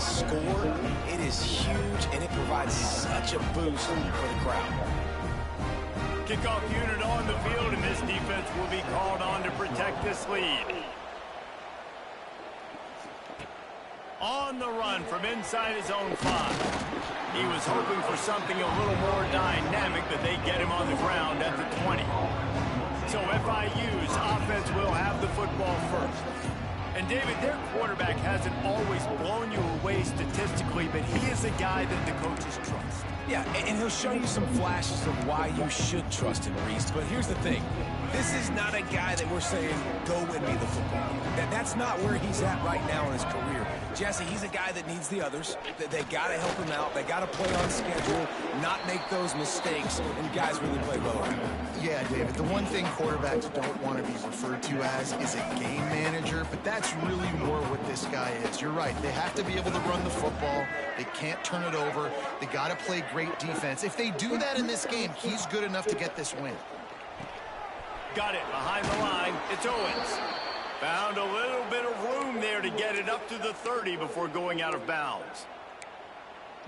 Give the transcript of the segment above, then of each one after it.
score, it is huge, and it provides such a boost for the crowd. Kickoff unit on the field, and this defense will be called on to protect this lead. On the run from inside his own 5. He was hoping for something a little more dynamic, but they get him on the ground at the 20. So FIU's offense will have the football first. And David, their quarterback hasn't always blown you away statistically, but he is a guy that the coaches trust. Yeah, and he'll show you some flashes of why you should trust him, Reese. But here's the thing. This is not a guy that we're saying, go win me the football. That's not where he's at right now in his career. Jesse, he's a guy that needs the others. They got to help him out. They got to play on schedule, not make those mistakes, and guys really play well around him. Yeah, David, the one thing quarterbacks don't want to be referred to as is a game manager, but that's really more what this guy is. You're right. They have to be able to run the football. They can't turn it over. They got to play great defense. If they do that in this game, he's good enough to get this win. Got it behind the line. It's Owens. Found a little bit of room there to get it up to the 30 before going out of bounds.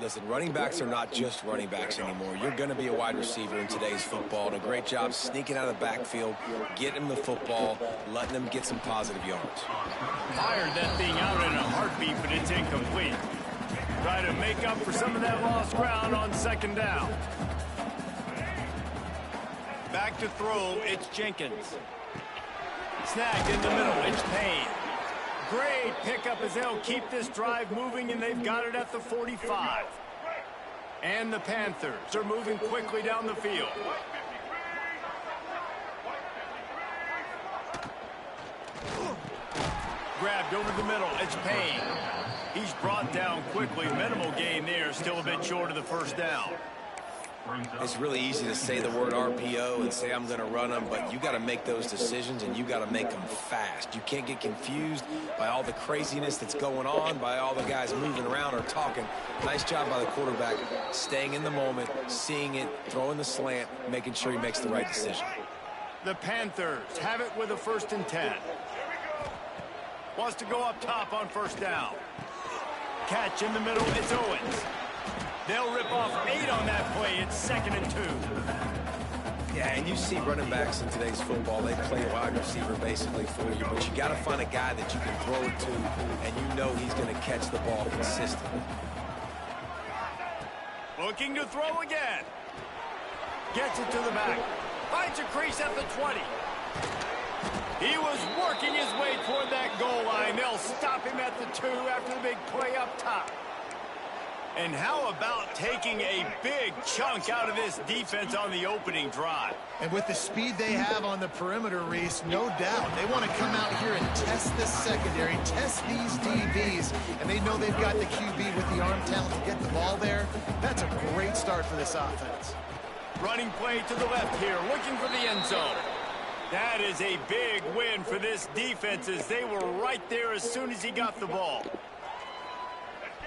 Listen, running backs are not just running backs anymore. You're going to be a wide receiver in today's football. And a great job sneaking out of the backfield, getting him the football, letting him get some positive yards. Fired that thing out in a heartbeat, but it's incomplete. Try to make up for some of that lost ground on second down. Back to throw, it's Jenkins. Snagged in the middle, it's Payne. Great pickup as they'll keep this drive moving, and they've got it at the 45. And the Panthers are moving quickly down the field. Grabbed over the middle, it's Payne. He's brought down quickly. Minimal gain there, still a bit short of the first down. It's really easy to say the word RPO and say I'm going to run them, but you got to make those decisions, and you got to make them fast. You can't get confused by all the craziness that's going on, by all the guys moving around or talking. Nice job by the quarterback, staying in the moment, seeing it, throwing the slant, making sure he makes the right decision. The Panthers have it with a 1st and 10. Wants to go up top on first down. Catch in the middle, it's Owens. They'll rip off 8 on that play. It's 2nd and 2. Yeah, and you see running backs in today's football, they play a wide receiver basically for you, but you got to find a guy that you can throw it to, and you know he's going to catch the ball consistently. Looking to throw again. Gets it to the back. Finds a crease at the 20. He was working his way toward that goal line. They'll stop him at the 2 after the big play up top. And how about taking a big chunk out of this defense on the opening drive? And with the speed they have on the perimeter, Reese, no doubt, they want to come out here and test this secondary, test these DBs, and they know they've got the QB with the arm talent to get the ball there. That's a great start for this offense. Running play to the left here, looking for the end zone. That is a big win for this defense, as they were right there as soon as he got the ball.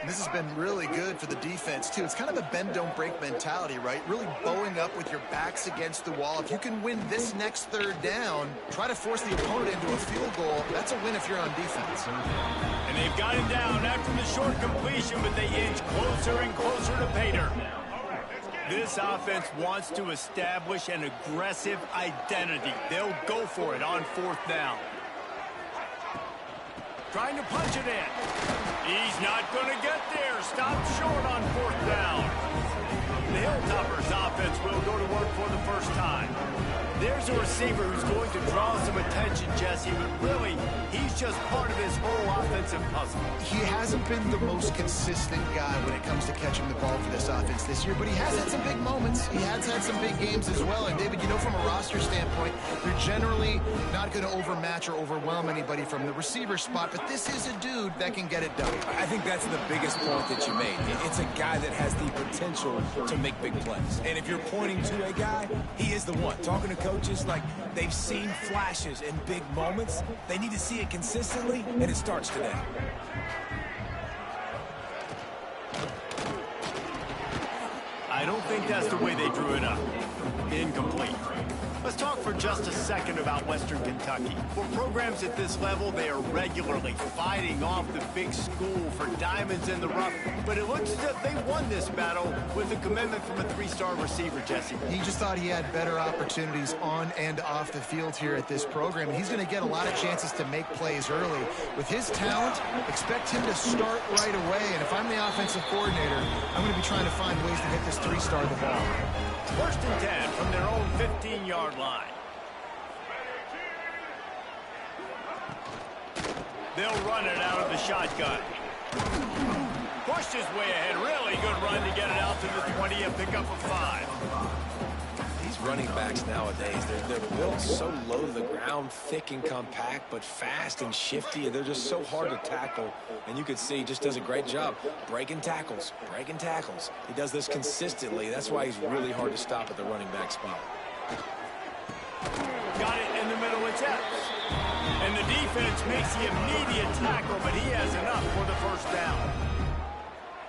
This has been really good for the defense, too. It's kind of a bend-don't-break mentality, right? Really bowing up with your backs against the wall. If you can win this next 3rd down, try to force the opponent into a field goal. That's a win if you're on defense. And they've got him down after the short completion, but they inch closer and closer to Pater. This offense wants to establish an aggressive identity. They'll go for it on 4th down. Trying to punch it in. He's not going to get there. Stopped short on 4th down. The Hilltoppers offense will go to work for the first time. There's a receiver who's going to draw some attention, Jesse, but really, he's just part of this whole offensive puzzle. He hasn't been the most consistent guy when it comes to catching the ball for this offense this year, but he has had some big moments. He has had some big games as well. And, David, you know, from a roster standpoint, they're generally not going to overmatch or overwhelm anybody from the receiver spot, but this is a dude that can get it done. I think that's the biggest point that you made. It's a guy that has the potential to make big plays. And if you're pointing to a guy, he is the one. Talking to coaches, like, they've seen flashes in big moments. They need to see it consistently, and it starts today. I don't think that's the way they drew it up. Incomplete. Let's talk for just a second about Western Kentucky. For programs at this level, they are regularly fighting off the big school for diamonds in the rough, but it looks as if they won this battle with a commitment from a three-star receiver, Jesse. He just thought he had better opportunities on and off the field here at this program, and he's going to get a lot of chances to make plays early. With his talent, expect him to start right away, and if I'm the offensive coordinator, I'm going to be trying to find ways to hit this three-star the ball. 1st and 10 from their own 15-yard line. They'll run it out of the shotgun. Pushed his way ahead. Really good run to get it out to the 20 and pick up a 5. These running backs nowadays, they're built so low to the ground, thick and compact, but fast and shifty, and they're just so hard to tackle. And you can see he just does a great job breaking tackles, breaking tackles. He does this consistently. That's why he's really hard to stop at the running back spot. Got it in the middle of Epps. And the defense makes the immediate tackle, but he has enough for the 1st down.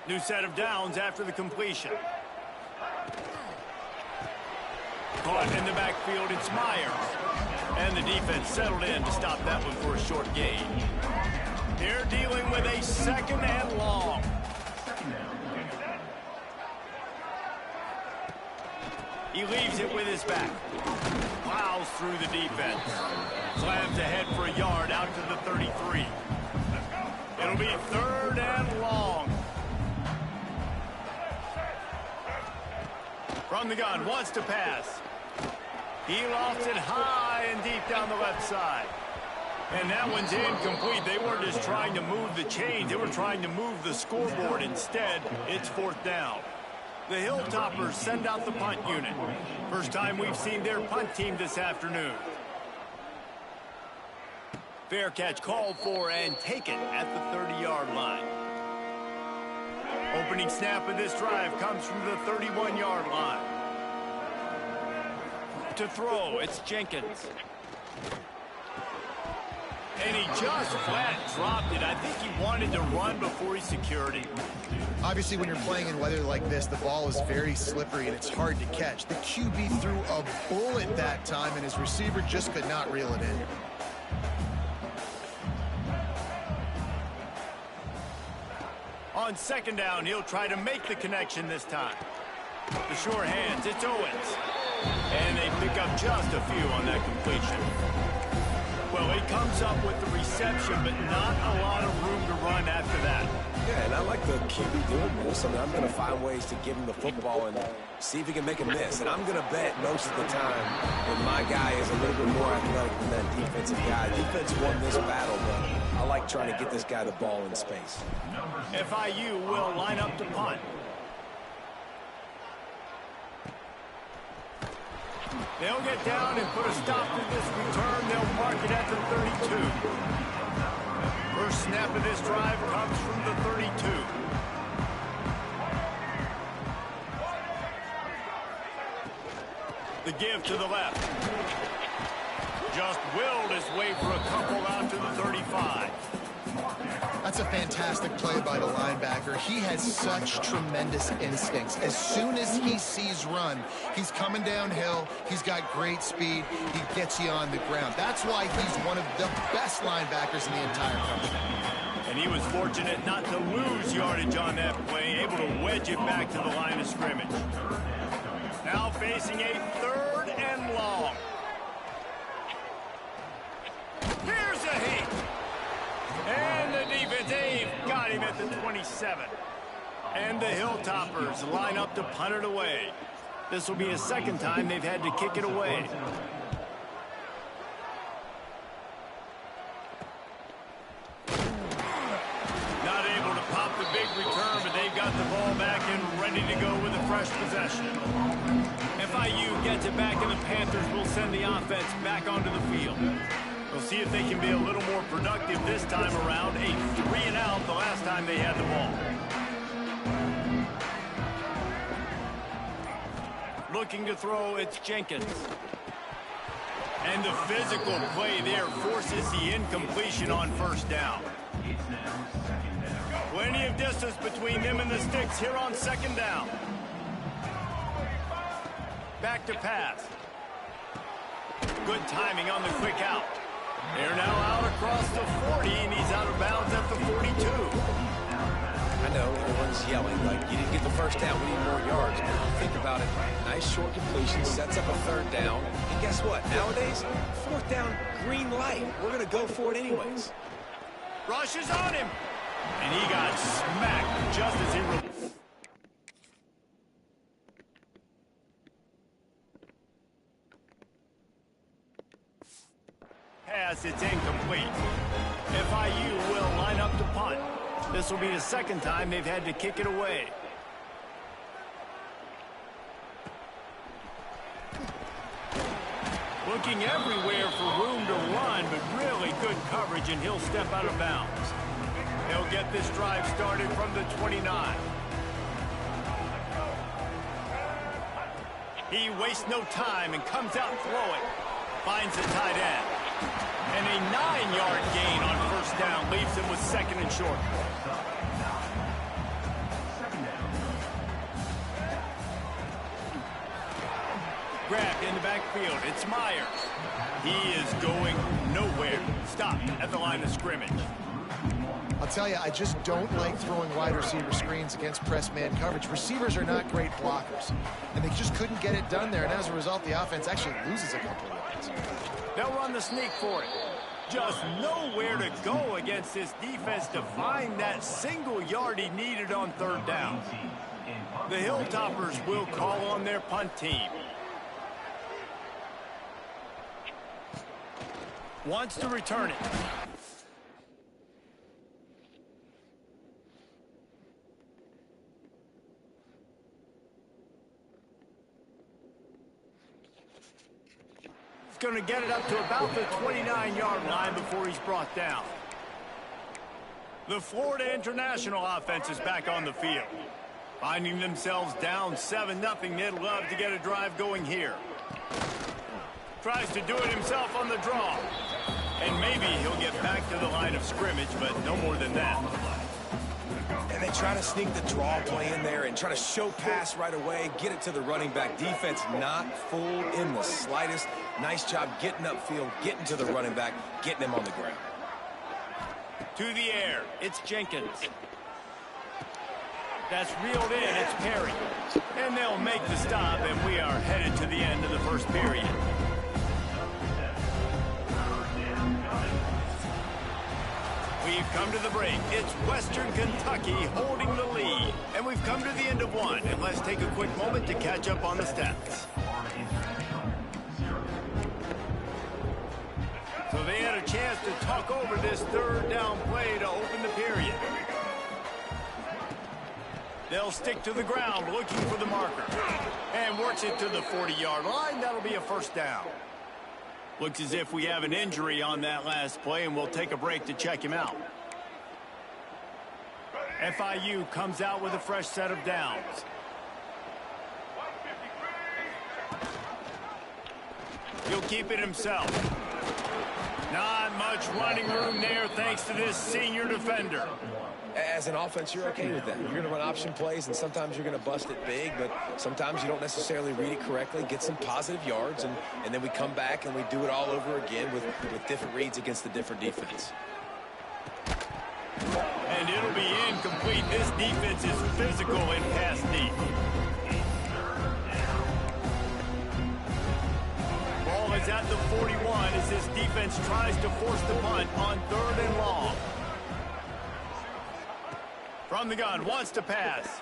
New set of downs after the completion. Caught in the backfield, it's Myers. And the defense settled in to stop that one for a short gain. They're dealing with a 2nd and long. He leaves it with his back. Plows through the defense. Slams ahead for a yard out to the 33. It'll be 3rd and long. From the gun, wants to pass. He lofts it high and deep down the left side. And that one's incomplete. They weren't just trying to move the chains. They were trying to move the scoreboard. Instead, it's 4th down. The Hilltoppers send out the punt unit. First time we've seen their punt team this afternoon. Fair catch called for and taken at the 30-yard line. Opening snap of this drive comes from the 31-yard line. To throw, it's Jenkins. And he just flat dropped it. I think he wanted to run before he secured it. Obviously, when you're playing in weather like this, the ball is very slippery and it's hard to catch. The QB threw a bullet that time, and his receiver just could not reel it in. On 2nd down, he'll try to make the connection this time. The sure hands, it's Owens. And they pick up just a few on that completion. Well, he comes up with the reception, but not a lot of room to run after that. Yeah, and I like the QB doing this. I mean, I'm going to find ways to give him the football and see if he can make a miss. And I'm going to bet most of the time that my guy is a little bit more athletic than that defensive guy. Defense won this battle, but I like trying to get this guy the ball in space. FIU will line up to punt. They'll get down and put a stop to this return. They'll mark it at the 32. First snap of this drive comes from the 32. The give to the left. Just willed his way for a couple out to the 35. That's a fantastic play by the linebacker. He has such tremendous instincts. As soon as he sees run, he's coming downhill. He's got great speed. He gets you on the ground. That's why he's one of the best linebackers in the entire country. And he was fortunate not to lose yardage on that play, able to wedge it back to the line of scrimmage. Now facing a 3rd and long. Here's a hit. And the defense, they've got him at the 27. And the Hilltoppers line up to punt it away. This will be a 2nd time they've had to kick it away. Not able to pop the big return, but they've got the ball back and ready to go with a fresh possession. FIU gets it back, and the Panthers will send the offense back onto the field. We'll see if they can be a little more productive this time around. A 3-and-out the last time they had the ball. Looking to throw, it's Jenkins. And the physical play there forces the incompletion on 1st down. Plenty of distance between them and the sticks here on 2nd down. Back to pass. Good timing on the quick out. They're now out across the 40, and he's out of bounds at the 42. I know everyone's yelling, like, you didn't get the first down, we need more yards. But think about it. Nice short completion, sets up a third down. And guess what? Nowadays, fourth down, green light. We're going to go for it anyways. Rushes on him. And he got smacked just as he... Pass, it's incomplete. FIU will line up to punt. This will be the second time they've had to kick it away. Looking everywhere for room to run, but really good coverage, and he'll step out of bounds. They'll get this drive started from the 29. He wastes no time and comes out throwing. Finds the tight end. And a 9-yard gain on first down leaves him with second and short. Grabbed in the backfield. It's Myers. He is going nowhere. Stopped at the line of scrimmage. I'll tell you, I just don't like throwing wide receiver screens against press man coverage. Receivers are not great blockers, and they just couldn't get it done there, and as a result, the offense actually loses a couple of yards. They'll run the sneak for it. Just nowhere to go against this defense to find that single yard he needed on third down. The Hilltoppers will call on their punt team. Wants to return it. Going to get it up to about the 29-yard line before he's brought down. The Florida International offense is back on the field. Finding themselves down 7-0, they'd love to get a drive going here. Tries to do it himself on the draw. And maybe he'll get back to the line of scrimmage, but no more than that. And they try to sneak the draw play in there and try to show pass right away, get it to the running back. Defense not fooled in the slightest. Nice job getting upfield, getting to the running back, getting him on the ground. To the air, it's Jenkins. That's reeled in, it's Perry. And they'll make the stop, and we are headed to the end of the first period. We've come to the break. It's Western Kentucky holding the lead. And we've come to the end of one. And let's take a quick moment to catch up on the stats. So they had a chance to talk over this third down play to open the period. They'll stick to the ground looking for the marker. And works it to the 40-yard line. That'll be a first down. Looks as if we have an injury on that last play, and we'll take a break to check him out. FIU comes out with a fresh set of downs. He'll keep it himself. Not much running room there thanks to this senior defender. As an offense, you're okay with that. You're going to run option plays, and sometimes you're going to bust it big, but sometimes you don't necessarily read it correctly, get some positive yards, and then we come back and we do it all over again with different reads against the different defense. And it'll be incomplete. This defense is physical and pass deep. Ball is at the 41 as this defense tries to force the punt on third and long. From the gun, wants to pass.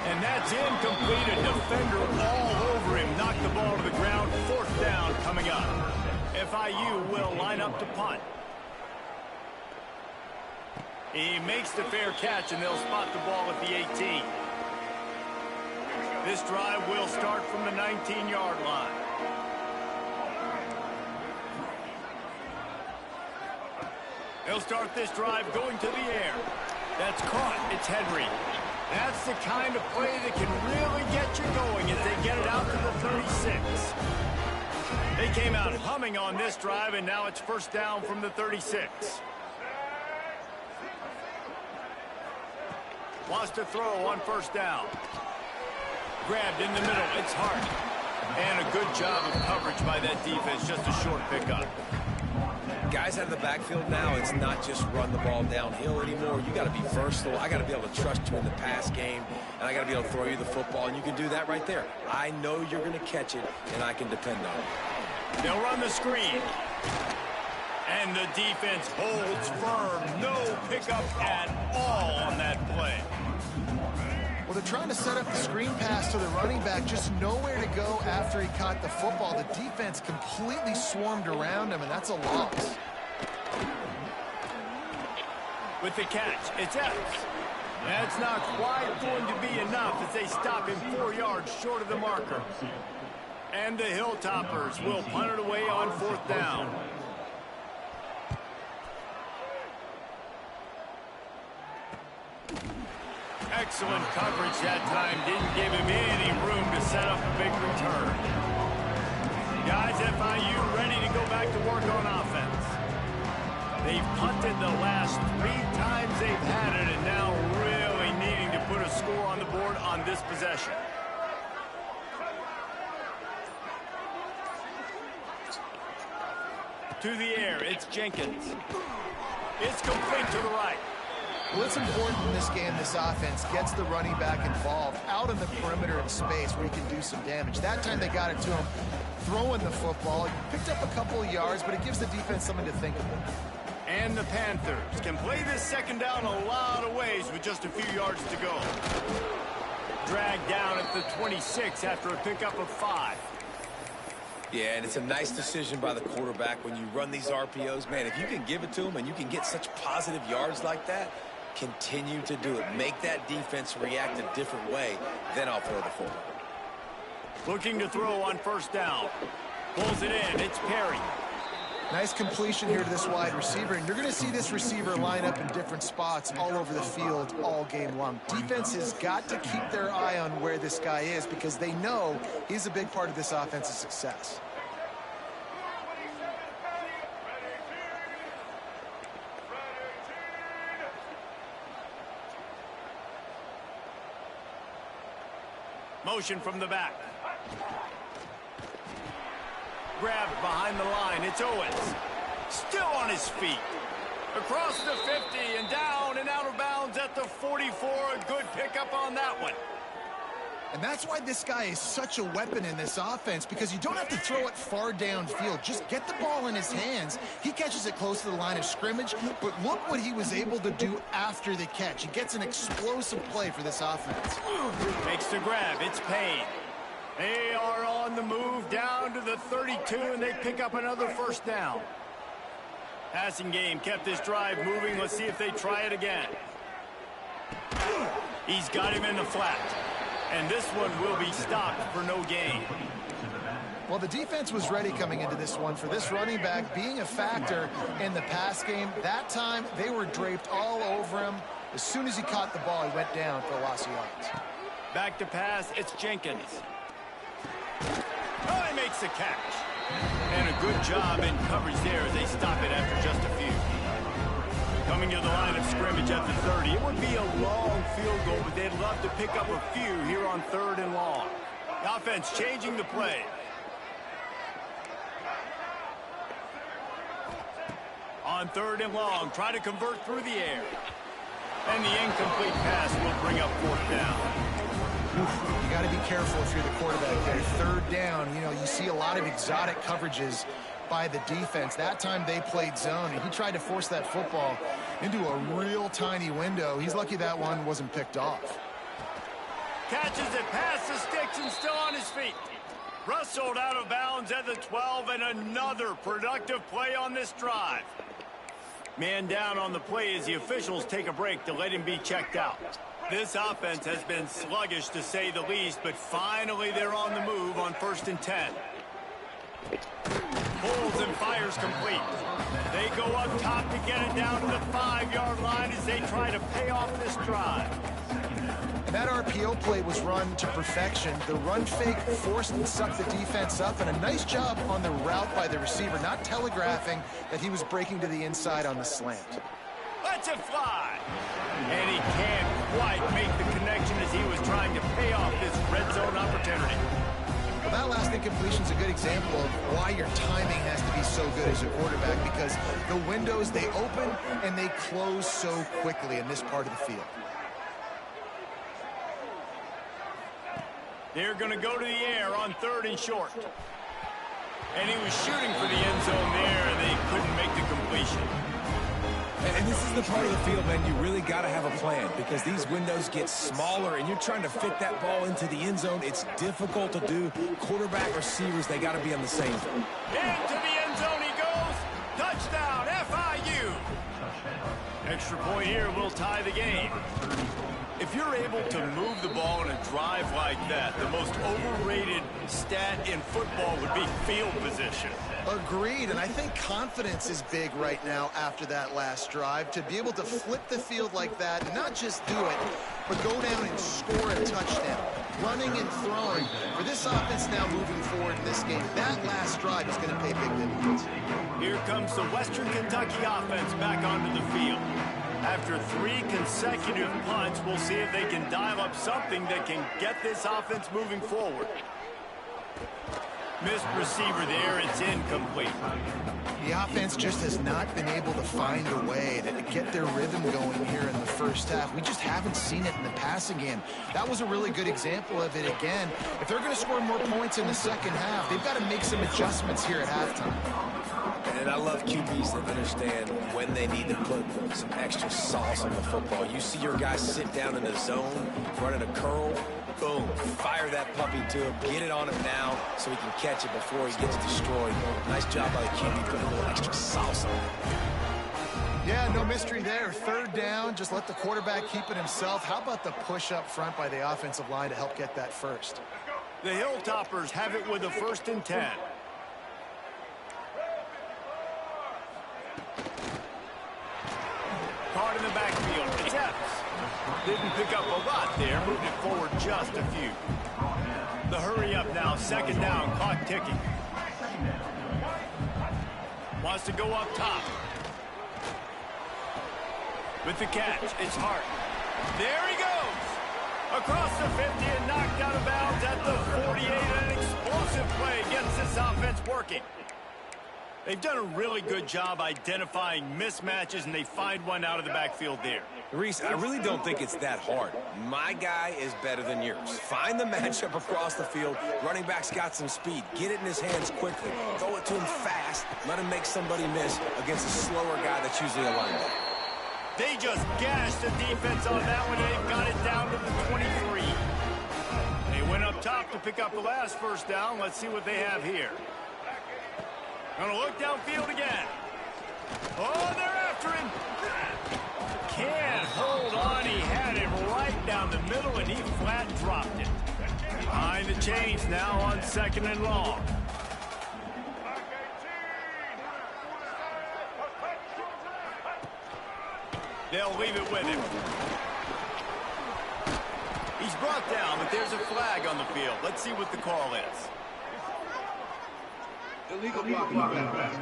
And that's incomplete. A defender all over him. Knocked the ball to the ground. Fourth down coming up. FIU will line up to punt. He makes the fair catch, and they'll spot the ball at the 18. This drive will start from the 19-yard line. They'll start this drive going to the air. That's caught. It's Henry. That's the kind of play that can really get you going as they get it out to the 36. They came out humming on this drive, and now it's first down from the 36. Wants to throw on first down. grabbed in the middle. It's Hart. And a good job of coverage by that defense. Just a short pickup. Guys out of the backfield now, it's not just run the ball downhill anymore. You got to be versatile. I got to be able to trust you in the pass game, and I got to be able to throw you the football, and you can do that right there. I know you're going to catch it, and I can depend on it. They'll run the screen. And the defense holds firm. No pickup at all on that play. Well, they're trying to set up the screen pass to the running back, just nowhere to go after he caught the football. The defense completely swarmed around him, and that's a loss. With the catch, it's Epps. That's not quite going to be enough as they stop him 4 yards short of the marker. And the Hilltoppers will punt it away on 4th down. Excellent coverage that time. Didn't give him any room to set up a big return. Guys, FIU ready to go back to work on offense. They've punted the last 3 times they've had it, and now really needing to put a score on the board on this possession. To the air, it's Jenkins. It's complete to the right. Well, it's important in this game, this offense gets the running back involved out in the perimeter of space where he can do some damage. That time they got it to him throwing the football. He picked up a couple of yards, but it gives the defense something to think about. And the Panthers can play this second down a lot of ways with just a few yards to go. Dragged down at the 26 after a pickup of 5. Yeah, and it's a nice decision by the quarterback when you run these RPOs. Man, if you can give it to them and you can get such positive yards like that, continue to do it. Make that defense react a different way, then I'll throw the football. Looking to throw on 1st down. Pulls it in. It's Perry. Nice completion here to this wide receiver, and you're going to see this receiver line up in different spots all over the field all game long. Defense has got to keep their eye on where this guy is because they know he's a big part of this offense's success. Motion from the back. Grabbed behind the line. It's Owens. Still on his feet. Across the 50 and down and out of bounds at the 44. A good pickup on that one. And that's why this guy is such a weapon in this offense, because you don't have to throw it far downfield. Just get the ball in his hands. He catches it close to the line of scrimmage, but look what he was able to do after the catch. He gets an explosive play for this offense. Makes the grab. It's Payne. They are on the move down to the 32, and they pick up another 1st down. Passing game kept this drive moving. Let's see if they try it again. He's got him in the flat. And this one will be stopped for no gain. Well, the defense was ready coming into this one for this running back being a factor in the pass game. That time, they were draped all over him. As soon as he caught the ball, he went down for a loss of yards. Back to pass, it's Jenkins. Oh, he makes the catch. And a good job in coverage there as they stop it after just a few. Coming to the line of scrimmage at the 30. It would be a long field goal, but they'd love to pick up a few here on 3rd and long. The offense changing the play. On 3rd and long, try to convert through the air. And the incomplete pass will bring up 4th down. You got to be careful if you're the quarterback there. 3rd down, you know, you see a lot of exotic coverages by the defense. That time they played zone, and he tried to force that football into a real tiny window. He's lucky that one wasn't picked off. Catches it past the sticks and still on his feet. Rustled out of bounds at the 12, and another productive play on this drive. Man down on the play as the officials take a break to let him be checked out. This offense has been sluggish to say the least, but finally they're on the move on 1st and 10. Pulls and fires complete. They go up top to get it down to the 5-yard line as they try to pay off this drive. That RPO play was run to perfection. The run fake forced and sucked the defense up, and a nice job on the route by the receiver, not telegraphing that he was breaking to the inside on the slant. Lets it fly. And he can't quite make the connection as he was trying to pay off this red zone opportunity. Well, that last incompletion is a good example of why your timing has to be so good as a quarterback, because the windows, they open and they close so quickly in this part of the field. They're going to go to the air on 3rd and short. And he was shooting for the end zone there, and they couldn't make the completion. And this is the part of the field, man, you really got to have a plan, because these windows get smaller and you're trying to fit that ball into the end zone. It's difficult to do. Quarterback, receivers, they got to be on the same. Into the end zone he goes. Touchdown, FIU. Extra point here will tie the game. If you're able to move the ball in a drive like that, the most overrated stat in football would be field position. Agreed, and I think confidence is big right now after that last drive. To be able to flip the field like that, and not just do it, but go down and score a touchdown. Running and throwing. For this offense now moving forward in this game, that last drive is going to pay big dividends. Here comes the Western Kentucky offense back onto the field. After 3 consecutive punts, we'll see if they can dial up something that can get this offense moving forward. Missed receiver there, it's incomplete. The offense just has not been able to find a way to get their rhythm going here in the first half. We just haven't seen it in the passing game. That was a really good example of it again. If they're going to score more points in the second half, they've got to make some adjustments here at halftime. And I love QBs that understand when they need to put some extra sauce on the football. You see your guys sit down in a zone, running a curl, boom, fire that puppy to him, get it on him now so he can catch it before he gets destroyed. Nice job by the QB putting a little extra sauce on it. Yeah, no mystery there. 3rd down, just let the quarterback keep it himself. How about the push up front by the offensive line to help get that first? The Hilltoppers have it with a 1st and 10. Caught in the backfield. Attempts. Didn't pick up a lot there. Moved it forward just a few. The hurry up now. 2nd down. Clock ticking. Wants to go up top. With the catch, it's Hart. There he goes. Across the 50 and knocked out of bounds at the 48. An explosive play gets this offense working. They've done a really good job identifying mismatches, and they find one out of the backfield there. Reese, I really don't think it's that hard. My guy is better than yours. Find the matchup across the field. Running back's got some speed. Get it in his hands quickly. Throw it to him fast. Let him make somebody miss against a slower guy that's usually a linebacker. They just gashed the defense on that one. They've got it down to the 23. They went up top to pick up the last 1st down. Let's see what they have here. Gonna look downfield again. Oh, they're after him. Can't hold on. He had it right down the middle, and he flat dropped it. Behind the chains now on 2nd and long. They'll leave it with him. He's brought down, but there's a flag on the field. Let's see what the call is. Illegal blocking offense.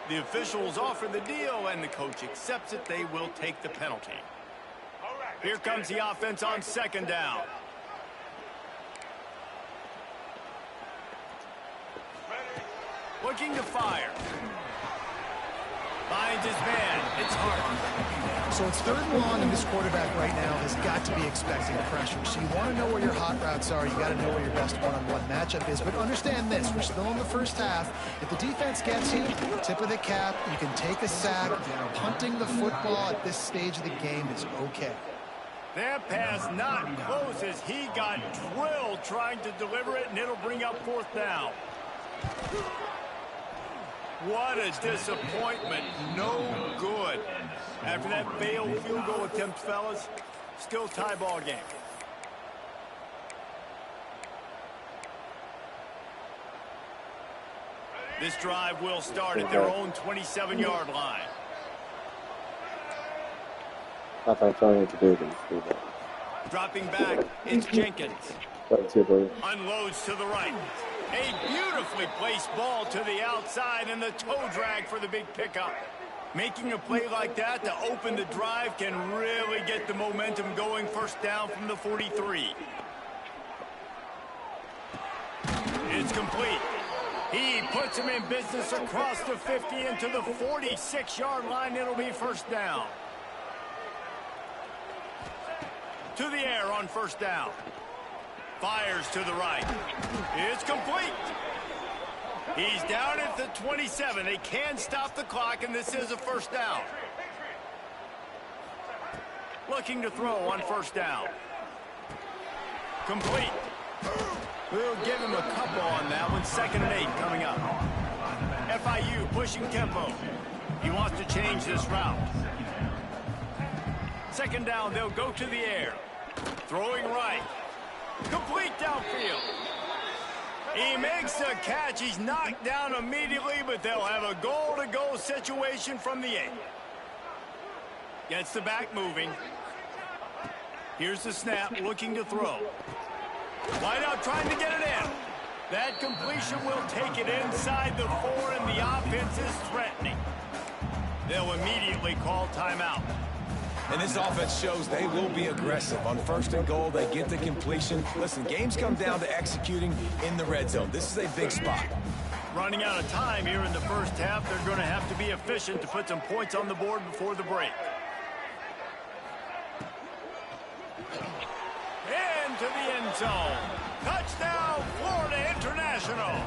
The officials offer the deal, and the coach accepts it. They will take the penalty. Here comes the offense on 2nd down. Looking to fire. Finds his man. It's Hart. So it's 3rd and long, and this quarterback right now has got to be expecting pressure. So you want to know where your hot routes are. You got to know where your best one-on-one matchup is. But understand this: we're still in the first half. If the defense gets you, tip of the cap, you can take a sack. Punting the football at this stage of the game is okay. That pass not close as he got drilled trying to deliver it, and it'll bring up 4th down. What a disappointment. No good. After that failed field goal attempt, fellas, still tie ball game. This drive will start at their own 27-yard line. Dropping back, it's Jenkins. Unloads to the right. A beautifully placed ball to the outside, and the toe drag for the big pickup. Making a play like that to open the drive can really get the momentum going. First down from the 43. It's complete. He puts him in business across the 50 into the 46-yard line. It'll be first down. To the air on first down. Fires to the right. It's complete. He's down at the 27. They can stop the clock, and this is a first down. Looking to throw on first down. Complete. We'll give him a couple on that one. 2nd and 8 coming up. FIU pushing tempo. He wants to change this route. 2nd down, they'll go to the air. Throwing right. Complete downfield. He makes a catch. He's knocked down immediately, but they'll have a goal-to-go situation from the 8. Gets the back moving. Here's the snap, looking to throw. Wide out, trying to get it in. That completion will take it inside the 4, and the offense is threatening. They'll immediately call timeout. And this offense shows they will be aggressive. On 1st and goal, they get the completion. Listen, games come down to executing in the red zone. This is a big spot. Running out of time here in the first half. They're going to have to be efficient to put some points on the board before the break. Into the end zone. Touchdown, Florida International.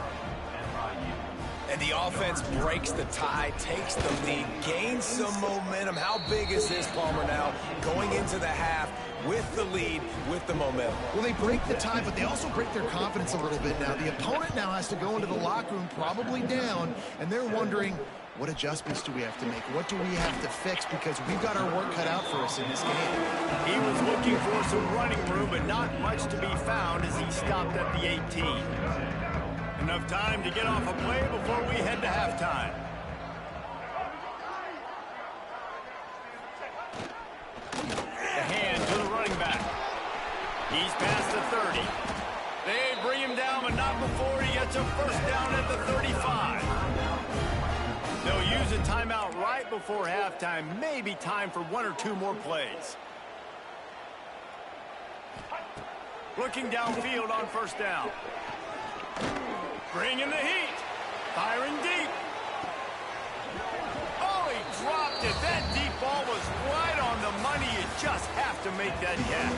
And the offense breaks the tie, takes the lead, gains some momentum. How big is this, Palmer, now going into the half with the lead, with the momentum? Well, they break the tie, but they also break their confidence a little bit now. The opponent now has to go into the locker room probably down, and they're wondering, what adjustments do we have to make? What do we have to fix? Because we've got our work cut out for us in this game. He was looking for some running room, but not much to be found as he stopped at the 18. Enough time to get off a play before we head to halftime. The hand to the running back. He's past the 30. They bring him down, but not before he gets a first down at the 35. They'll use a timeout right before halftime. Maybe time for 1 or 2 more plays. Looking downfield on first down. Bringing the heat. Firing deep. Oh, he dropped it. That deep ball was right on the money. You just have to make that catch.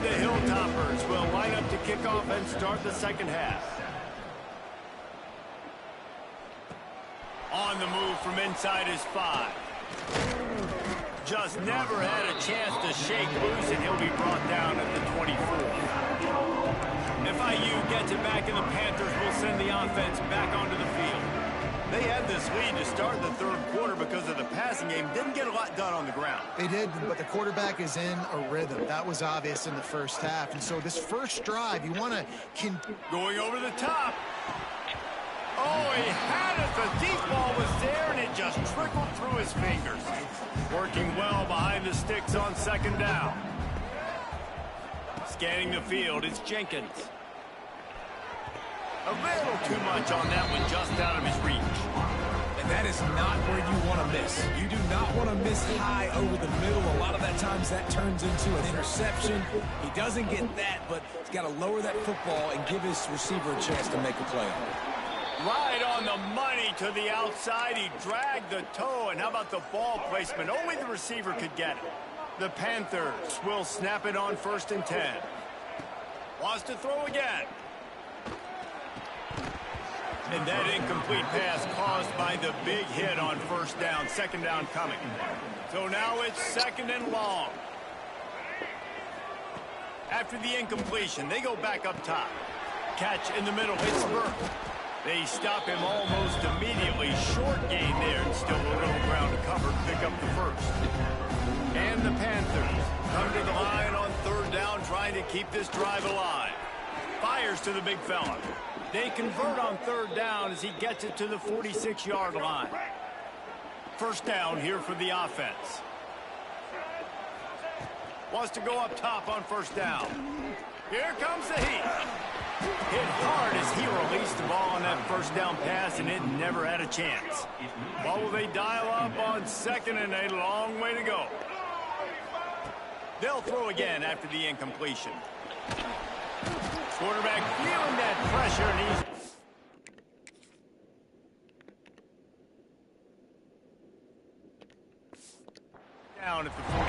The Hilltoppers will line up to kick off and start the second half. On the move from inside his 5. Just never had a chance to shake loose, and he'll be brought down at the 24. FIU gets it back, and the Panthers will send the offense back onto the field. They had this lead to start the third quarter because of the passing game. Didn't get a lot done on the ground. They did, but the quarterback is in a rhythm. That was obvious in the first half. And so this first drive, you want to... Going over the top. Oh, he had it. The deep ball was there, and it just trickled through his fingers. Working well behind the sticks on second down. Scanning the field, it's Jenkins. A little too much on that one, just out of his reach. And that is not where you want to miss. You do not want to miss high over the middle. A lot of that times that turns into an interception. He doesn't get that, but he's got to lower that football and give his receiver a chance to make a play. Right on the money to the outside. He dragged the toe, and how about the ball placement? Only the receiver could get it. The Panthers will snap it on 1st and 10. Wants to throw again. And that incomplete pass caused by the big hit on 1st down. 2nd down coming. So now it's 2nd and long. After the incompletion, they go back up top. Catch in the middle. It's Burke. They stop him almost immediately. Short gain there. Still a little ground to cover. Pick up the first. And the Panthers come to the line on 3rd down, trying to keep this drive alive. Fires to the big fella. They convert on 3rd down as he gets it to the 46-yard line. 1st down here for the offense. Wants to go up top on 1st down. Here comes the heat. Hit hard as he released the ball on that 1st down pass, and it never had a chance. Well, will they dial up on 2nd and 8? Long way to go. They'll throw again after the incompletion. Quarterback feeling that pressure, and he's down at the 42.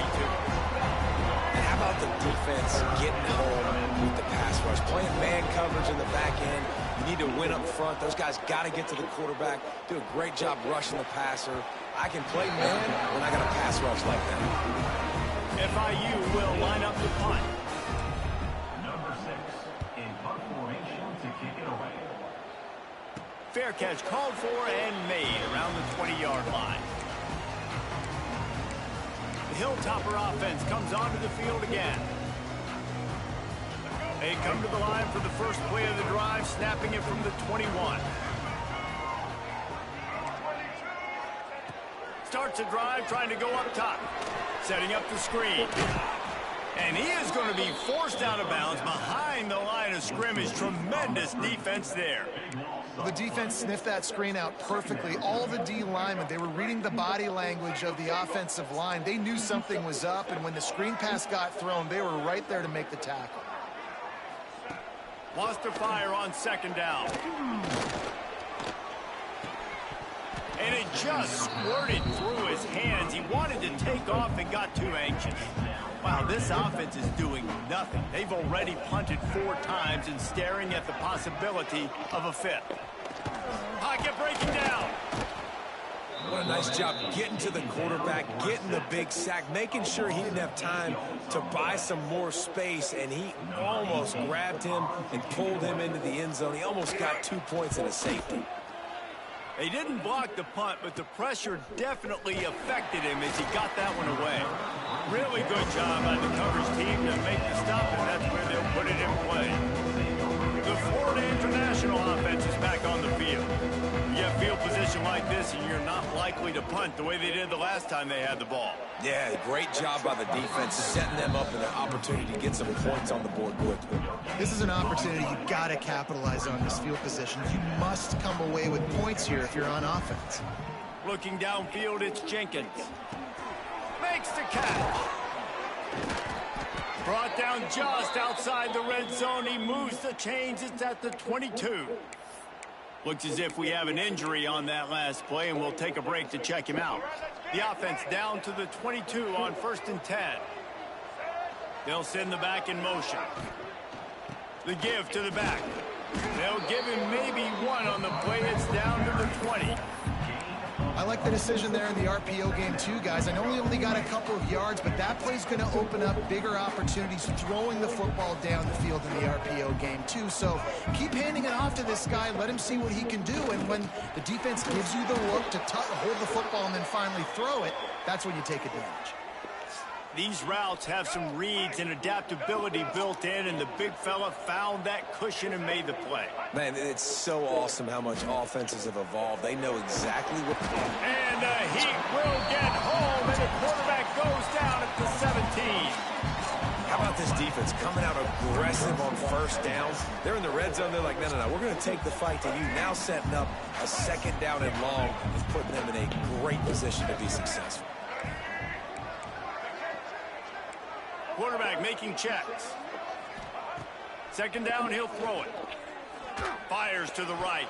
And how about the defense getting home with the pass rush? Playing man coverage in the back end. You need to win up front. Those guys got to get to the quarterback. Do a great job rushing the passer. I can play man when I got a pass rush like that. FIU will line up the punt. Fair catch called for and made around the 20-yard line. The Hilltopper offense comes onto the field again. They come to the line for the first play of the drive, snapping it from the 21. Starts a drive, trying to go up top. Setting up the screen. And he is going to be forced out of bounds behind the line of scrimmage. Tremendous defense there. Well, the defense sniffed that screen out perfectly. All the D linemen, they were reading the body language of the offensive line. They knew something was up, and when the screen pass got thrown, they were right there to make the tackle. Wants to fire on 2nd down. And it just squirted through his hands. He wanted to take off and got too anxious. Wow, this offense is doing nothing. They've already punted 4 times and staring at the possibility of a 5th. Pocket breaking down. What a nice job getting to the quarterback, getting the big sack, making sure he didn't have time to buy some more space, and he almost grabbed him and pulled him into the end zone. He almost got 2 points and a safety. They didn't block the punt, but the pressure definitely affected him as he got that one away. Really good job by the coverage team to make the stop, and that's where they'll put it in play. The Florida International offense is back on the field. You have field position like this, and you're not likely to punt the way they did the last time they had the ball. Yeah, great job by the defense, setting them up with an opportunity to get some points on the board quickly. This is an opportunity you got to capitalize on this field position. You must come away with points here if you're on offense. Looking downfield, it's Jenkins. Makes the catch. Brought down just outside the red zone. He moves the chains. It's at the 22. Looks as if we have an injury on that last play, and we'll take a break to check him out. The offense down to the 22 on 1st and 10. They'll send the back in motion. The give to the back. They'll give him maybe 1 on the play. It's down to the 20. I like the decision there in the RPO game too, guys. I know we only got a couple of yards, but that play's going to open up bigger opportunities throwing the football down the field in the RPO game too. So keep handing it off to this guy. Let him see what he can do. And when the defense gives you the look to hold the football and then finally throw it, that's when you take advantage. These routes have some reads and adaptability built in, and the big fella found that cushion and made the play. Man, it's so awesome how much offenses have evolved. They know exactly what... And the Heat will get home, and the quarterback goes down at the 17. How about this defense coming out aggressive on first down? They're in the red zone. They're like, no, we're going to take the fight to you. Now setting up a second down and long and putting them in a great position to be successful. Quarterback making checks. Second down, he'll throw it. Fires to the right.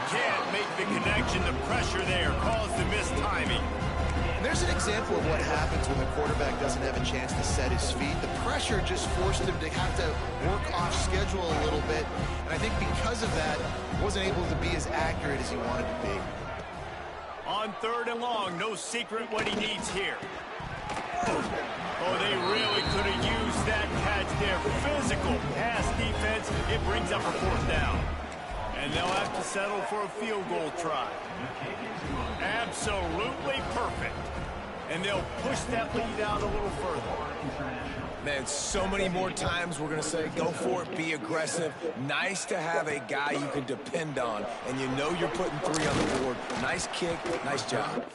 Can't make the connection. The pressure there caused the mistiming. And there's an example of what happens when the quarterback doesn't have a chance to set his feet. The pressure just forced him to have to work off schedule a little bit. And I think because of that, he wasn't able to be as accurate as he wanted to be. On third and long, no secret what he needs here. Oh, they really could have used that catch there. Physical pass defense. It brings up a fourth down. And they'll have to settle for a field goal try. Absolutely perfect. And they'll push that lead out a little further. Man, so many more times we're going to say, go for it, be aggressive. Nice to have a guy you can depend on, and you know you're putting 3 on the board. Nice kick, nice job.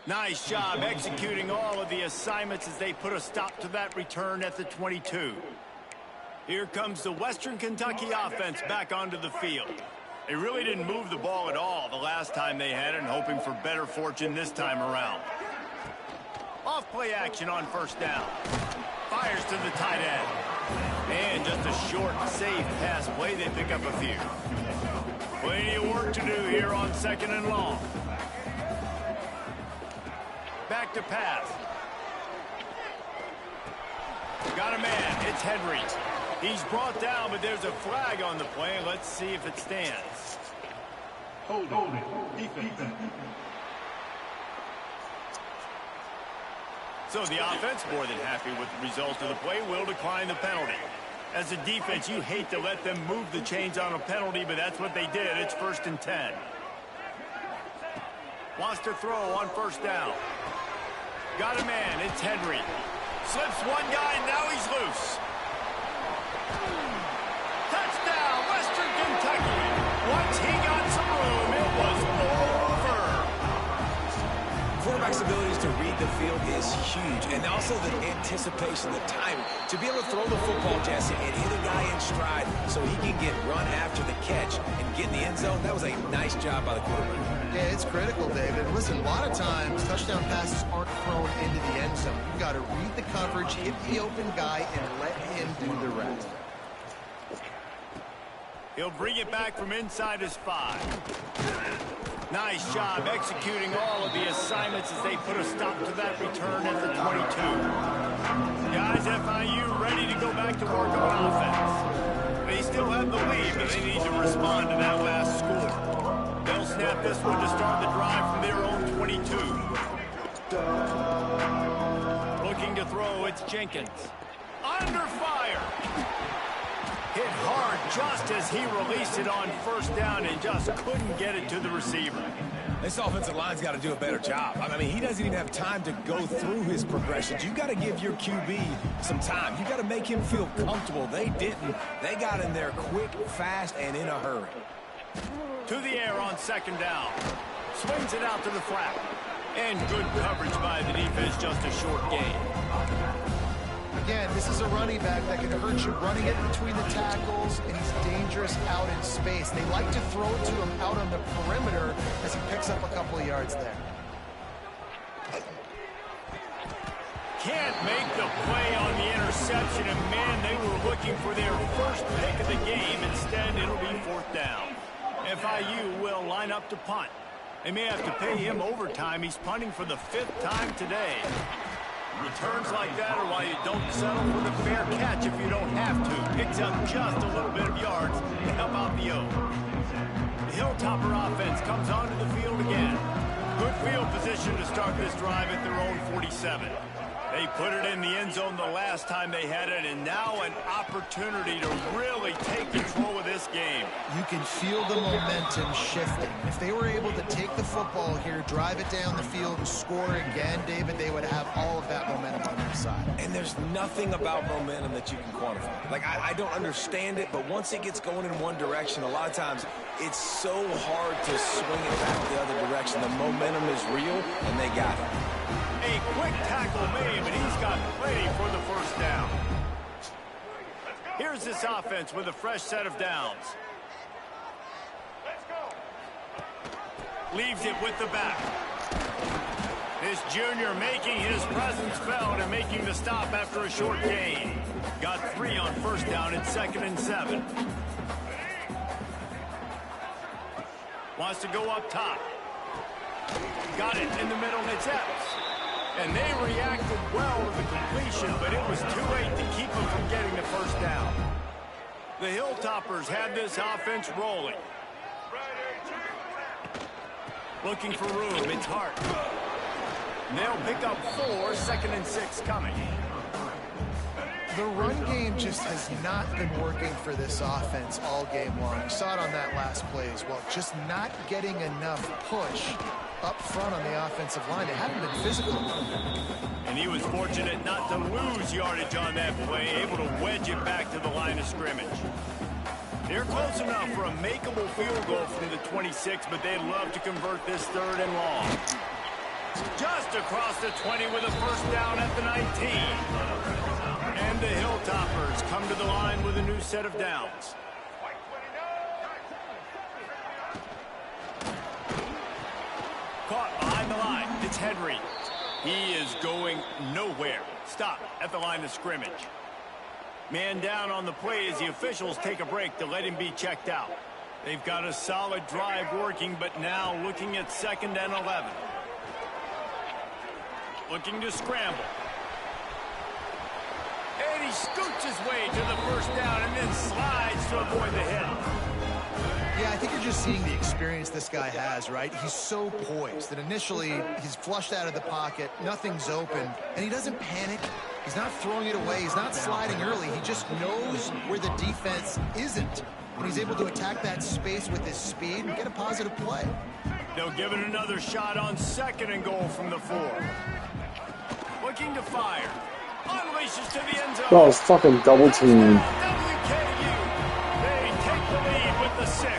Nice job executing all of the assignments as they put a stop to that return at the 22. Here comes the Western Kentucky offense back onto the field. They really didn't move the ball at all the last time they had it, and hoping for better fortune this time around. Off play action on first down. Fires to the tight end. And just a short, safe pass play. They pick up a few. Plenty of work to do here on second and long. Back to pass. Got a man. It's Henry. He's brought down, but there's a flag on the play. Let's see if it stands. Hold it. Defense. So the offense, more than happy with the result of the play, will decline the penalty. As a defense, you hate to let them move the chains on a penalty, but that's what they did. It's 1st and 10. Wants to throw on first down. Got a man. It's Henry. Slips one guy, and now he's loose. Touchdown, Western Kentucky. Once he got some room, it was over. Quarterback's abilities to read the field is huge, and also the anticipation, the timing. To be able to throw the football, Jesse, and hit a guy in stride so he can get run after the catch and get in the end zone, that was a nice job by the quarterback. Yeah, it's critical, David. Listen, a lot of times, touchdown passes aren't thrown into the end zone. You've got to read the coverage, hit the open guy, and let him do the rest. He'll bring it back from inside his 5. Nice job executing all of the assignments as they put a stop to that return at the 22. Guys, FIU ready to go back to work on offense. They still have the lead, but they need to respond to that last score. They'll snap this one to start the drive from their own 22. Looking to throw, it's Jenkins. Under fire. Hit hard just as he released it on first down and just couldn't get it to the receiver. This offensive line's got to do a better job. I mean, he doesn't even have time to go through his progressions. You got to give your QB some time. You got to make him feel comfortable. They didn't. They got in there quick, fast, and in a hurry. To the air on second down. Swings it out to the flat. And good coverage by the defense, just a short gain. Again, this is a running back that can hurt you running it between the tackles, and he's dangerous out in space. They like to throw it to him out on the perimeter as he picks up a couple of yards there. Can't can't make the play on the interception, and man, they were looking for their first pick of the game. Instead, it'll be 4th down. FIU will line up to punt. They may have to pay him overtime. He's punting for the 5th time today. Returns like that are why you don't settle for the fair catch if you don't have to. Picks up just a little bit of yards to help out the O. The Hilltopper offense comes onto the field again. Good field position to start this drive at their own 47. They put it in the end zone the last time they had it, and now an opportunity to really take control of this game. You can feel the momentum shifting. If they were able to take the football here, drive it down the field, and score again, David, they would have all of that momentum on their side. And there's nothing about momentum that you can quantify. Like, I don't understand it, but once it gets going in one direction, a lot of times it's so hard to swing it back the other direction. The momentum is real, and they got it. A quick tackle made, but he's got plenty for the 1st down. Here's this offense with a fresh set of downs. Leaves it with the back. This junior making his presence felt and making the stop after a short gain. Got 3 on 1st down and 2nd and 7. Wants to go up top. Got it in the middle, and it's Epps. And they reacted well to the completion, but it was too late to keep them from getting the 1st down. The Hilltoppers had this offense rolling. Looking for room. It's Hart. They'll pick up 4, 2nd and 6 coming. The run game just has not been working for this offense all game long. You saw it on that last play as well. Just not getting enough push up front on the offensive line. It hadn't been physical. And he was fortunate not to lose yardage on that play, able to wedge it back to the line of scrimmage. They're close enough for a makeable field goal from the 26, but they'd love to convert this 3rd and long. Just across the 20 with a 1st down at the 19. And the Hilltoppers come to the line with a new set of downs. Caught behind the line. It's Henry. He is going nowhere. Stop at the line of scrimmage. Man down on the play as the officials take a break to let him be checked out. They've got a solid drive working, but now looking at 2nd and 11. Looking to scramble. And he scoots his way to the 1st down and then slides to avoid the hit. Yeah, I think you're just seeing the experience this guy has, right? He's so poised that initially he's flushed out of the pocket, nothing's open, and he doesn't panic. He's not throwing it away. He's not sliding early. He just knows where the defense isn't. And he's able to attack that space with his speed and get a positive play. They'll give it another shot on 2nd and goal from the 4. Looking to fire. Unleashes to the end zone. Oh, it's fucking double team. WKU. They take the lead with the 6.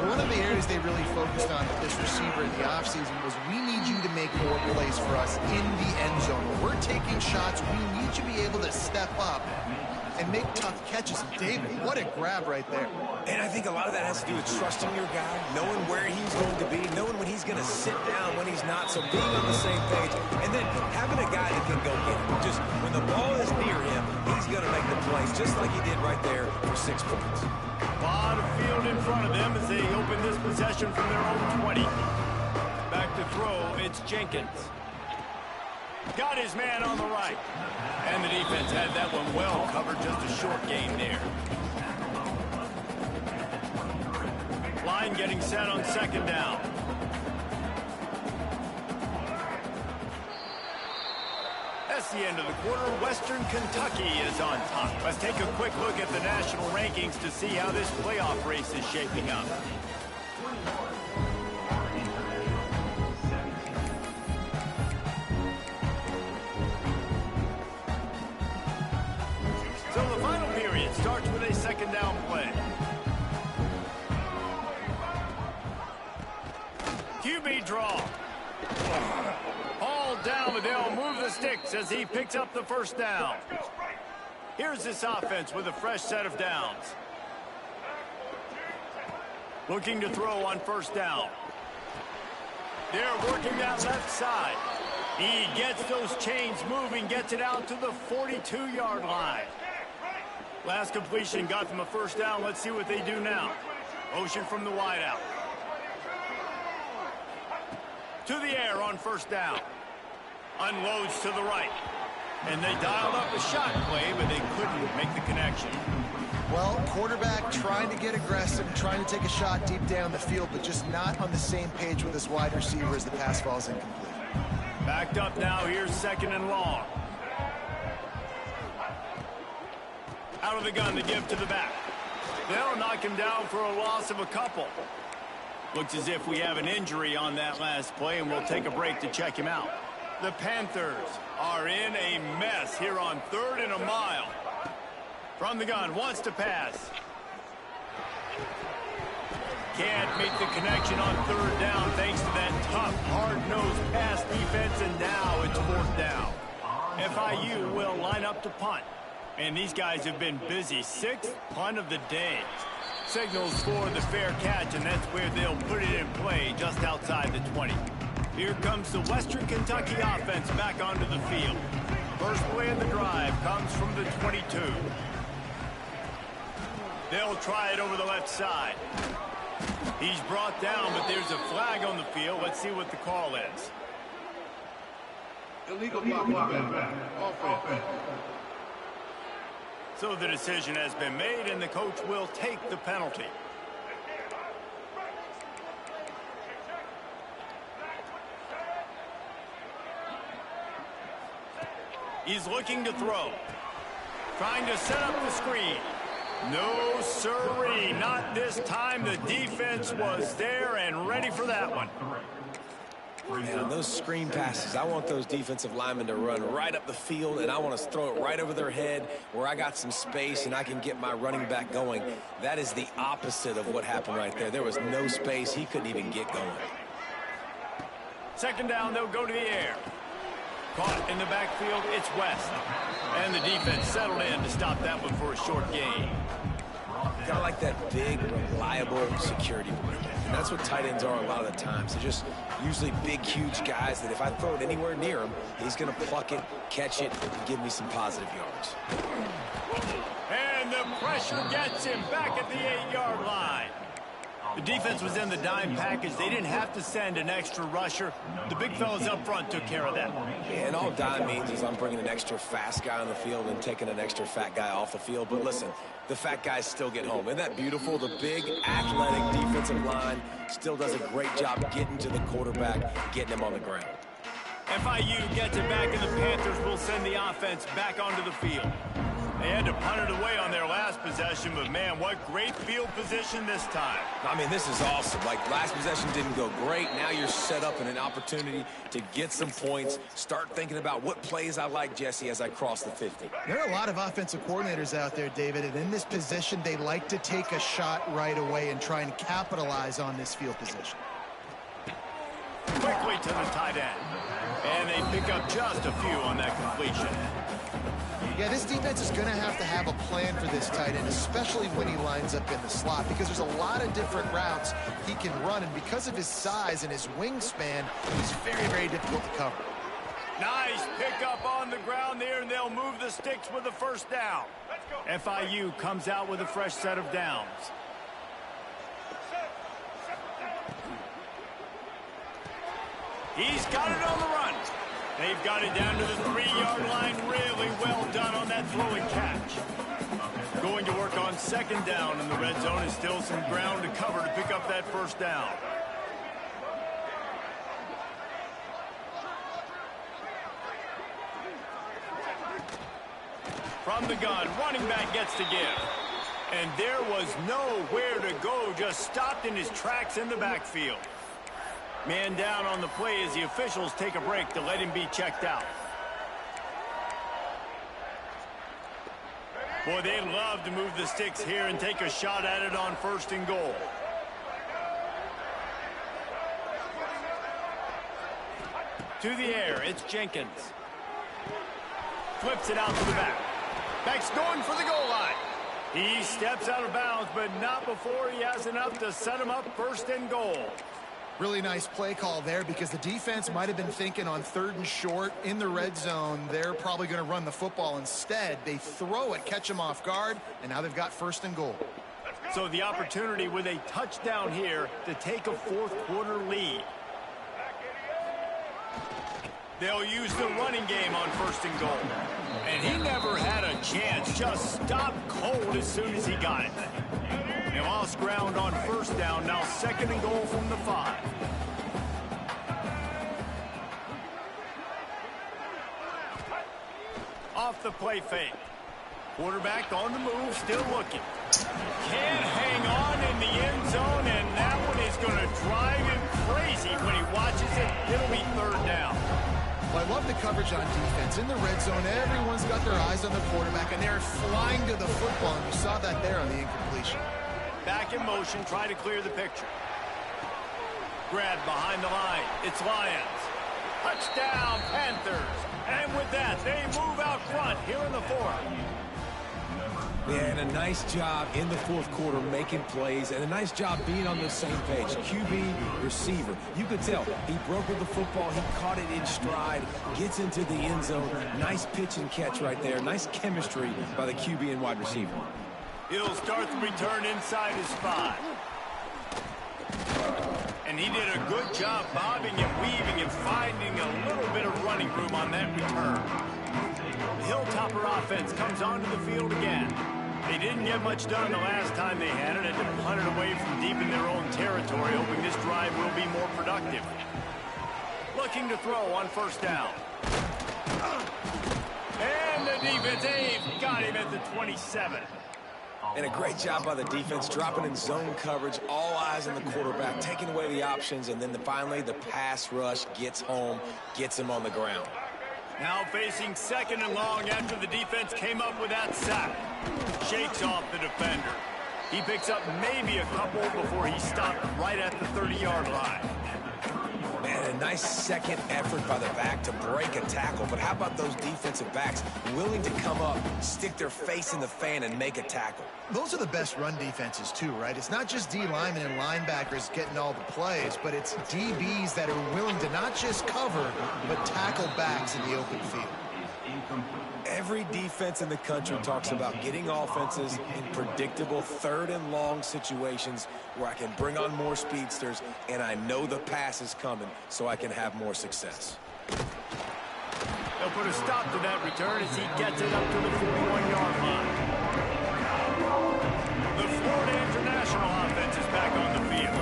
One of the areas they really focused on with this receiver in the offseason was we need you to make more plays for us in the end zone. When we're taking shots, we need you to be able to step up and make tough catches. David, what a grab right there. And I think a lot of that has to do with trusting your guy, knowing where he's going to be, knowing when he's going to sit down, when he's not, so being on the same page, and then having a guy that can go get him. Just when the ball is near him, he's going to make the plays, just like he did right there for 6 points. A lot of field in front of them as they open this possession from their own 20. Back to throw, it's Jenkins. Got his man on the right. And the defense had that one well covered, just a short gain there. Line getting set on 2nd down. That's the end of the quarter. Western Kentucky is on top. Let's take a quick look at the national rankings to see how this playoff race is shaping up. So the final period starts with a 2nd down play. QB draw. All down, but they'll move the sticks as he picks up the 1st down. Here's this offense with a fresh set of downs. Looking to throw on 1st down. They're working that left side. He gets those chains moving, gets it out to the 42-yard line. Last completion got them a first down. Let's see what they do now. Motion from the wideout. To the air on first down. Unloads to the right. And they dialed up a shot play, but they couldn't make the connection. Well, quarterback trying to get aggressive, trying to take a shot deep down the field, but just not on the same page with his wide receiver as the pass falls incomplete. Backed up now. Here's second and long. Out of the gun to give to the back. They'll knock him down for a loss of a couple. Looks as if we have an injury on that last play, and we'll take a break to check him out. The Panthers are in a mess here on 3rd and a mile. From the gun, wants to pass. Can't make the connection on 3rd down thanks to that tough, hard-nosed pass defense, and now it's 4th down. FIU will line up to punt. And these guys have been busy. 6th punt of the day. Signals for the fair catch, and that's where they'll put it in play just outside the 20. Here comes the Western Kentucky offense back onto the field. First play of the drive comes from the 22. They'll try it over the left side. He's brought down, but there's a flag on the field. Let's see what the call is. Illegal block. Offense. So the decision has been made, and the coach will take the penalty. He's looking to throw. Trying to set up the screen. No, sirree, not this time. The defense was there and ready for that one. Man, on those screen passes, I want those defensive linemen to run right up the field, and I want to throw it right over their head where I got some space and I can get my running back going. That is the opposite of what happened right there. There was no space. He couldn't even get going. Second down, they'll go to the air. Caught in the backfield, it's West. And the defense settled in to stop that one for a short gain. Kind of like that big, reliable security blanket. And that's what tight ends are a lot of the times. They're just usually big, huge guys that if I throw it anywhere near him, he's going to pluck it, catch it, and give me some positive yards. And the pressure gets him back at the 8-yard line. The defense was in the dime package. They didn't have to send an extra rusher. The big fellas up front took care of that. Yeah, and all dime means is I'm bringing an extra fast guy on the field and taking an extra fat guy off the field. But listen, the fat guys still get home. Isn't that beautiful? The big, athletic defensive line still does a great job getting to the quarterback, getting him on the ground. FIU gets it back, and the Panthers will send the offense back onto the field. They had to punt it away on their last possession, but man, what great field position this time. I mean, this is awesome. Like, last possession didn't go great. Now you're set up in an opportunity to get some points. Start thinking about what plays I like, Jesse, as I cross the 50. There are a lot of offensive coordinators out there, David, and in this position, they like to take a shot right away and try and capitalize on this field position. Quickly to the tight end. And they pick up just a few on that completion. Yeah, this defense is going to have a plan for this tight end, especially when he lines up in the slot, because there's a lot of different routes he can run, and because of his size and his wingspan, he's very, very difficult to cover. Nice pickup on the ground there, and they'll move the sticks with the first down. FIU comes out with a fresh set of downs. He's got it on the run. They've got it down to the 3-yard line. Really well done on that throw and catch. Going to work on second down in the red zone. Is still some ground to cover to pick up that first down. From the gun, running back gets to give. And there was nowhere to go, just stopped in his tracks in the backfield. Man down on the play as the officials take a break to let him be checked out. Boy, they'd love to move the sticks here and take a shot at it on 1st and goal. To the air, it's Jenkins. Flips it out to the back. Back's going for the goal line. He steps out of bounds, but not before he has enough to set him up 1st and goal. Really nice play call there because the defense might have been thinking on 3rd and short in the red zone. They're probably going to run the football instead. They throw it, catch them off guard, and now they've got 1st and goal. So the opportunity with a touchdown here to take a 4th quarter lead. They'll use the running game on 1st and goal. And he never had a chance. Just stopped cold as soon as he got it. They lost ground on 1st down. Now 2nd and goal from the 5. Off the play fake. Quarterback on the move, still looking. Can't hang on in the end zone, and that one is going to drive him crazy when he watches it. It'll be 3rd down. Well, I love the coverage on defense. In the red zone, everyone's got their eyes on the quarterback, and they're flying to the football, and you saw that there on the incompletion. Back in motion, try to clear the picture. Grab behind the line. It's Lions. Touchdown, Panthers. And with that, they move out front here in the 4th. Yeah, and a nice job in the 4th quarter making plays, and a nice job being on the same page. QB, receiver. You could tell he broke with the football. He caught it in stride, gets into the end zone. Nice pitch and catch right there. Nice chemistry by the QB and wide receiver. He'll start the return inside his 5. And he did a good job bobbing and weaving and finding a little bit of running room on that return. The Hilltopper offense comes onto the field again. They didn't get much done the last time they had it, and they punted away from deep in their own territory, hoping this drive will be more productive. Looking to throw on 1st down. And the defense got him at the 27. And a great job by the defense, dropping in zone coverage, all eyes on the quarterback, taking away the options, and then finally the pass rush gets home, gets him on the ground. Now facing 2nd and long after the defense came up with that sack. Shakes off the defender. He picks up maybe a couple before he stopped right at the 30-yard line. Man, a nice second effort by the back to break a tackle. But how about those defensive backs willing to come up, stick their face in the fan, and make a tackle? Those are the best run defenses, too, right? It's not just D linemen and linebackers getting all the plays, but it's DBs that are willing to not just cover, but tackle backs in the open field. Every defense in the country talks about getting offenses in predictable 3rd and long situations where I can bring on more speedsters and I know the pass is coming so I can have more success. They'll put a stop to that return as he gets it up to the 41-yard line. The Florida International offense is back on the field.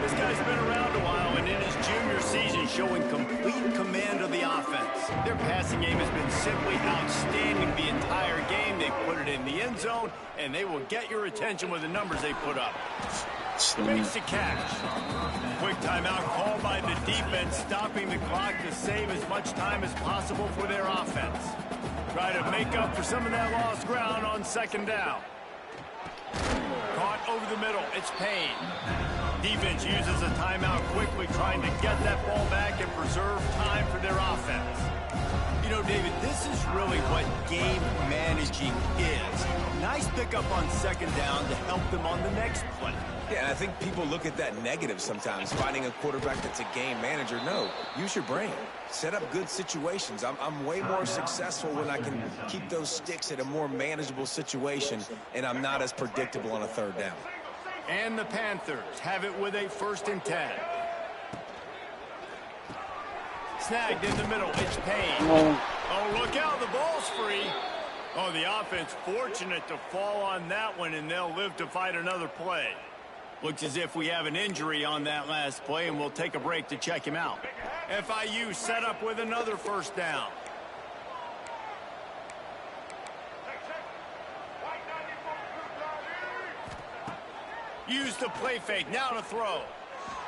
This guy's been around a while and in his junior season showing complete command of the offense. Their passing game has been simply outstanding the entire game. They put it in the end zone, and they will get your attention with the numbers they put up. Makes the catch. Quick timeout called by the defense, stopping the clock to save as much time as possible for their offense. Try to make up for some of that lost ground on 2nd down. Caught over the middle. It's Payne. Defense uses a timeout quickly, trying to get that ball back and preserve time for their offense. You know, David, this is really what game managing is. Nice pickup on 2nd down to help them on the next play. Yeah, and I think people look at that negative sometimes, finding a quarterback that's a game manager. No, use your brain. Set up good situations. I'm way more successful when I can keep those sticks at a more manageable situation, and I'm not as predictable on a 3rd down. And the Panthers have it with a 1st and 10. Snagged in the middle. It's Payne. Oh, look out. The ball's free. Oh, the offense fortunate to fall on that one, and they'll live to fight another play. Looks as if we have an injury on that last play, and we'll take a break to check him out. FIU set up with another 1st down. Use the play fake. Now to throw.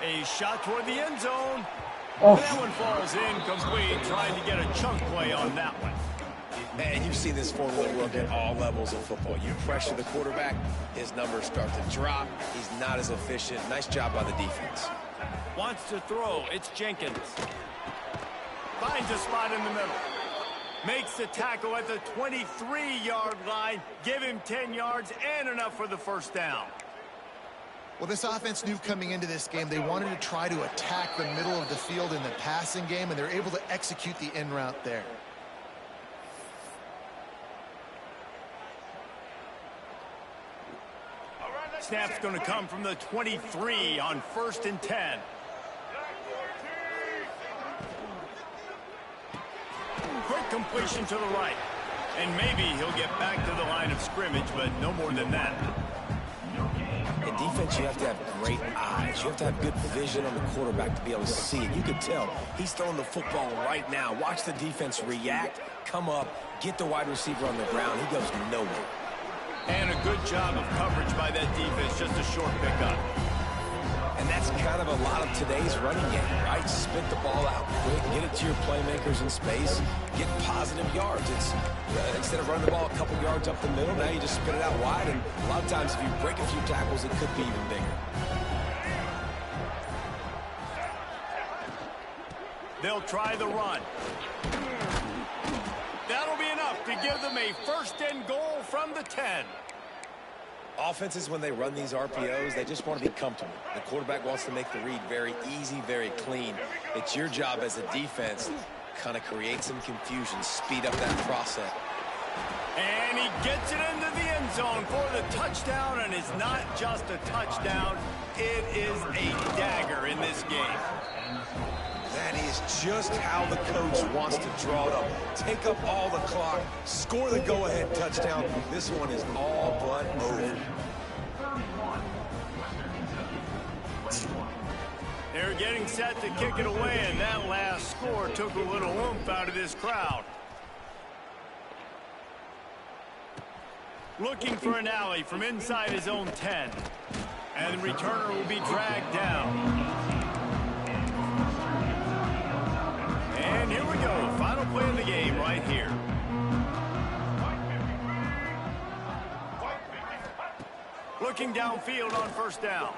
A shot toward the end zone. That one falls incomplete, trying to get a chunk play on that one. Man, you've seen this formula work at all levels of football. You pressure the quarterback, his numbers start to drop. He's not as efficient. Nice job by the defense. Wants to throw. It's Jenkins. Finds a spot in the middle. Makes the tackle at the 23-yard line. Give him 10 yards and enough for the 1st down. Well, this offense knew coming into this game they wanted to try to attack the middle of the field in the passing game, and they're able to execute the in route there. Snap's going to come from the 23 on 1st and 10. Quick completion to the right. And maybe he'll get back to the line of scrimmage, but no more than that. In defense, you have to have great eyes. You have to have good vision on the quarterback to be able to see it. You could tell he's throwing the football right now. Watch the defense react, come up, get the wide receiver on the ground. He goes nowhere. And a good job of coverage by that defense, just a short pickup. And that's kind of a lot of today's running game, right? Spit the ball out quick, get it to your playmakers in space, get positive yards. It's instead of running the ball a couple yards up the middle, now you just spit it out wide, and a lot of times if you break a few tackles, it could be even bigger. They'll try the run. That'll be enough to give them a 1st and goal from the 10. Offenses, when they run these RPOs, they just want to be comfortable. The quarterback wants to make the read very easy, very clean. It's your job as a defense kind of create some confusion, speed up that process. And he gets it into the end zone for the touchdown, and it's not just a touchdown, it is a dagger in this game. That is just how the coach wants to draw it up. Take up all the clock, score the go-ahead touchdown. This one is all but over. They're getting set to kick it away, and that last score took a little oomph out of this crowd. Looking for an alley from inside his own 10. And the returner will be dragged down. And here we go. Final play of the game right here. Looking downfield on 1st down.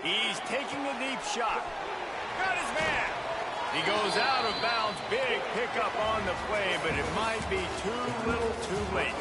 He's taking a deep shot. Got his man. He goes out of bounds. Big pickup on the play, but it might be too little too late.